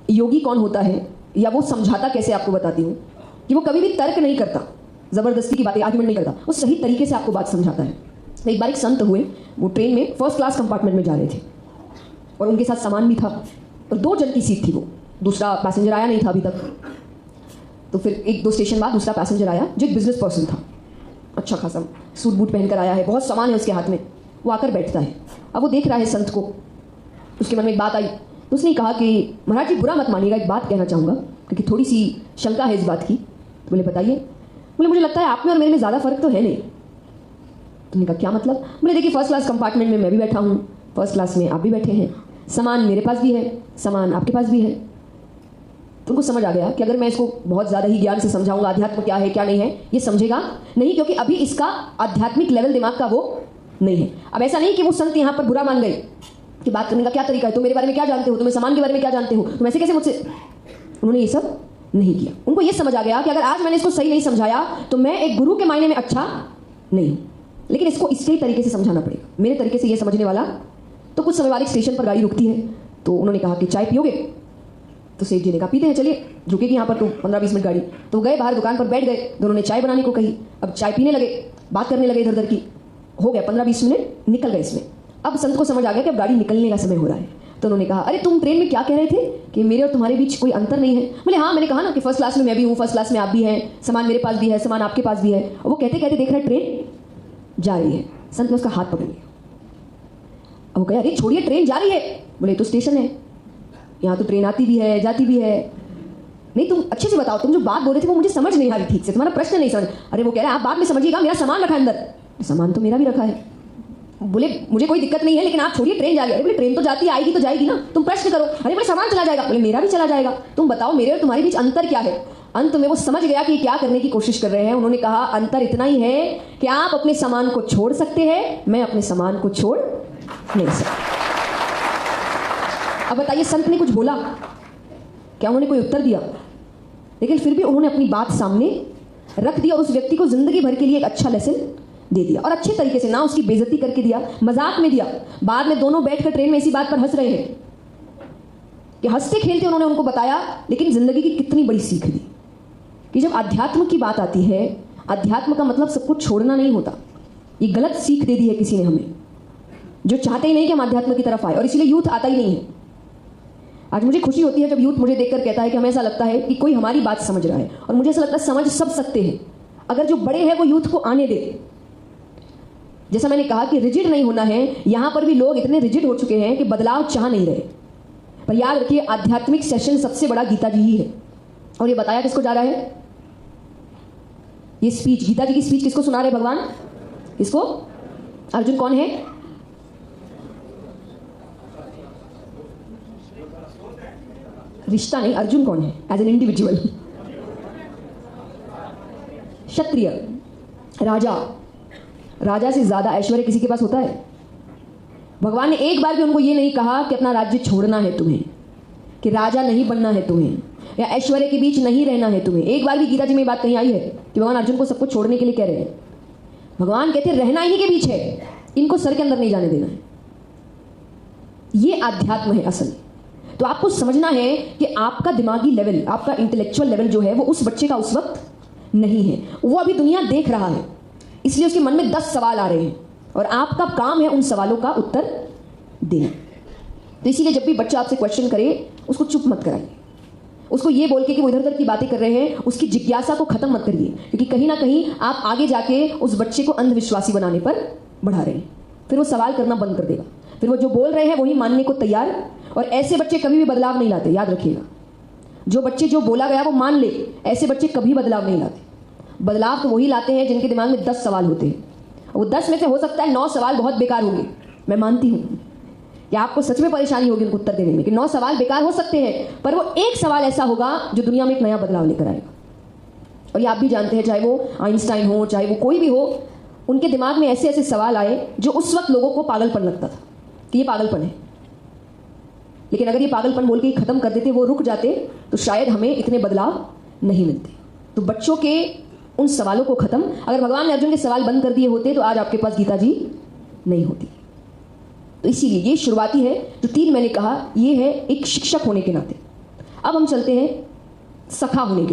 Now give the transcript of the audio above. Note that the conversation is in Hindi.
योगी कौन होता है या वो समझाता कैसे आपको बताती हूँ कि वो कभी भी तर्क नहीं करता, ज़बरदस्ती की बातें आर्गुमेंट नहीं करता, वो सही तरीके से आपको बात समझाता है। तो एक बार एक संत हुए, वो ट्रेन में फर्स्ट क्लास कंपार्टमेंट में जा रहे थे और उनके साथ सामान भी था और 2 जन की सीट थी, वो दूसरा पैसेंजर आया नहीं था अभी तक। तो फिर 1-2 स्टेशन बाद दूसरा पैसेंजर आया जो एक बिजनेस पर्सन था, अच्छा खासा सूट बूट पहनकर आया है, बहुत सामान है उसके हाथ में। वो आकर बैठता है, अब वो देख रहा है संत को, उसके मन में एक बात आई, तो उसने कहा कि महाराज जी बुरा मत मानिएगा, एक बात कहना चाहूँगा क्योंकि थोड़ी सी शंका है इस बात की। तो बोले बताइए। बोले मुझे लगता है आप में और मेरे में ज़्यादा फर्क तो है नहीं। तुमने कहा क्या मतलब? बोले देखिए फर्स्ट क्लास कंपार्टमेंट में मैं भी बैठा हूँ, फर्स्ट क्लास में आप भी बैठे हैं, सामान मेरे पास भी है, सामान आपके पास भी है। तुमको समझ आ गया कि अगर मैं इसको बहुत ज़्यादा ही ज्ञान से समझाऊंगा अध्यात्म क्या है क्या नहीं है, ये समझेगा नहीं, क्योंकि अभी इसका आध्यात्मिक लेवल दिमाग का वो नहीं है। अब ऐसा नहीं कि वो संत यहाँ पर बुरा मान गए कि बात करने का क्या तरीका है, तुम मेरे बारे में क्या जानते हो, तुम्हें सामान के बारे में क्या जानते हो, तुम ऐसे कैसे मुझसे। उन्होंने ये सब नहीं किया। उनको ये समझ आ गया कि अगर आज मैंने इसको सही नहीं समझाया तो मैं एक गुरु के मायने में अच्छा नहीं हूँ, लेकिन इसको इसके तरीके से समझाना पड़ेगा, मेरे तरीके से ये समझने वाला। तो कुछ समय बाद एक स्टेशन पर गाड़ी रुकती है, तो उन्होंने कहा कि चाय पियोगे? तो सेठ जी ने कहा पीते हैं, चलिए रुकेगी यहाँ पर तो 15-20 मिनट गाड़ी। तो गए बाहर दुकान पर बैठ गए, दोनों ने चाय बनाने को कही, अब चाय पीने लगे, बात करने लगे इधर उधर की। हो गया 15-20 मिनट निकल गए इसमें। अब संत को समझ आ गया कि अब गाड़ी निकलने का समय हो रहा है। तो उन्होंने कहा अरे तुम ट्रेन में क्या कह रहे थे कि मेरे और तुम्हारे बीच कोई अंतर नहीं है? बोले हाँ, मैंने कहा ना कि फर्स्ट क्लास में मैं भी हूँ, फर्स्ट क्लास में आप भी हैं, सामान मेरे पास भी है, सामान आपके पास भी है। और वो कहते कहते देख रहे ट्रेन जा रही है, संत ने उसका हाथ पकड़ लिया। अब वो कहा अरे छोड़िए, ट्रेन जा रही है। बोले तो स्टेशन है, यहाँ तो ट्रेन आती भी है जाती भी है। नहीं तुम अच्छे से बताओ, तुम जो बात बोल रहे थे वो मुझे समझ नहीं आ रही ठीक से, तुम्हारा प्रश्न नहीं समझ। अरे वो कह रहा है आप बाद में समझिएगा, मेरा सामान रखा है अंदर। सामान तो मेरा भी रखा है। बोले मुझे कोई दिक्कत नहीं है, लेकिन आप छोड़िए, ट्रेन जा रही है। बोले ट्रेन तो जाती आएगी तो जाएगी ना, तुम प्रश्न करो। अरे बोले सामान चला जाएगा। बोले मेरा भी चला जाएगा, तुम बताओ मेरे और तुम्हारे बीच अंतर क्या है? अंत में वो समझ गया कि क्या करने की कोशिश कर रहे हैं। उन्होंने कहा अंतर इतना ही है कि आप अपने सामान को छोड़ सकते हैं, मैं अपने सामान को छोड़ नहीं सकता। अब बताइए संत ने कुछ बोला क्या? उन्होंने कोई उत्तर दिया? लेकिन फिर भी उन्होंने अपनी बात सामने रख दिया और उस व्यक्ति को जिंदगी भर के लिए एक अच्छा लेसन दे दिया, और अच्छे तरीके से, ना उसकी बेइज्जती करके दिया, मजाक में दिया। बाद में दोनों बैठकर ट्रेन में इसी बात पर हंस रहे हैं कि हंसते खेलते उन्होंने उनको बताया, लेकिन जिंदगी की कितनी बड़ी सीख दी कि जब अध्यात्म की बात आती है, अध्यात्म का मतलब सब कुछ छोड़ना नहीं होता। ये गलत सीख दे दी है किसी ने हमें, जो चाहते ही नहीं कि हम अध्यात्म की तरफ आए, और इसीलिए यूथ आता ही नहीं है। आज मुझे खुशी होती है जब यूथ मुझे देखकर कहता है कि हमें ऐसा लगता है कि कोई हमारी बात समझ रहा है, और मुझे ऐसा लगता है समझ सब सकते हैं अगर जो बड़े हैं वो यूथ को आने दे। जैसा मैंने कहा कि रिजिड नहीं होना है, यहां पर भी लोग इतने रिजिड हो चुके हैं कि बदलाव चाह नहीं रहे। पर याद रखिए आध्यात्मिक सेशन सबसे बड़ा गीता जी ही है। और ये बताया किसको जा रहा है? ये स्पीच, गीता जी की स्पीच किसको सुना रहे भगवान? किसको? अर्जुन कौन है? रिश्ता नहीं, अर्जुन कौन है एज एन इंडिविजुअल? क्षत्रिय, राजा। राजा से ज्यादा ऐश्वर्य किसी के पास होता है? भगवान ने एक बार भी उनको ये नहीं कहा कि अपना राज्य छोड़ना है तुम्हें, कि राजा नहीं बनना है तुम्हें, या ऐश्वर्य के बीच नहीं रहना है तुम्हें। एक बार भी गीता जी में बात कहीं आई है कि भगवान अर्जुन को सब कुछ छोड़ने के लिए कह रहे हैं? भगवान कहते हैं रहना ही के बीच है, इनको सर के अंदर नहीं जाने देना है। ये आध्यात्म है असल। तो आपको समझना है कि आपका दिमागी लेवल, आपका इंटेलेक्चुअल लेवल जो है वो उस बच्चे का उस वक्त नहीं है। वो अभी दुनिया देख रहा है, इसलिए उसके मन में 10 सवाल आ रहे हैं, और आपका काम है उन सवालों का उत्तर देना। तो इसीलिए जब भी बच्चा आपसे क्वेश्चन करे उसको चुप मत कराइए, उसको ये बोल के कि वो इधर उधर की बातें कर रहे हैं, उसकी जिज्ञासा को खत्म मत करिए, क्योंकि कहीं ना कहीं आप आगे जाके उस बच्चे को अंधविश्वासी बनाने पर बढ़ा रहे हैं। फिर वो सवाल करना बंद कर देगा, फिर वो जो बोल रहे हैं वही मानने को तैयार। और ऐसे बच्चे कभी भी बदलाव नहीं लाते, याद रखिएगा। जो बच्चे जो बोला गया वो मान ले, ऐसे बच्चे कभी बदलाव नहीं लाते। बदलाव तो वही लाते हैं जिनके दिमाग में 10 सवाल होते हैं। वो 10 में से हो सकता है 9 सवाल बहुत बेकार होंगे, मैं मानती हूँ कि आपको सच में परेशानी होगी उनको उत्तर देने में, कि 9 सवाल बेकार हो सकते हैं, पर वो एक सवाल ऐसा होगा जो दुनिया में एक नया बदलाव लेकर आएगा। और ये आप भी जानते हैं, चाहे वो आइंस्टाइन हो, चाहे वो कोई भी हो, उनके दिमाग में ऐसे ऐसे सवाल आए जो उस वक्त लोगों को पागलपन लगता था कि ये पागलपन है। लेकिन अगर ये पागलपन बोल के खत्म कर देते, वो रुक जाते, तो शायद हमें इतने बदलाव नहीं मिलते। तो बच्चों के उन सवालों को खत्म, अगर भगवान ने अर्जुन के सवाल बंद कर दिए होते तो आज आपके पास गीता जी नहीं होती। तो इसीलिए ये शुरुआती है। जो 3 मैंने कहा, ये है एक शिक्षक होने के नाते। अब हम चलते हैं सखा होने के नाम।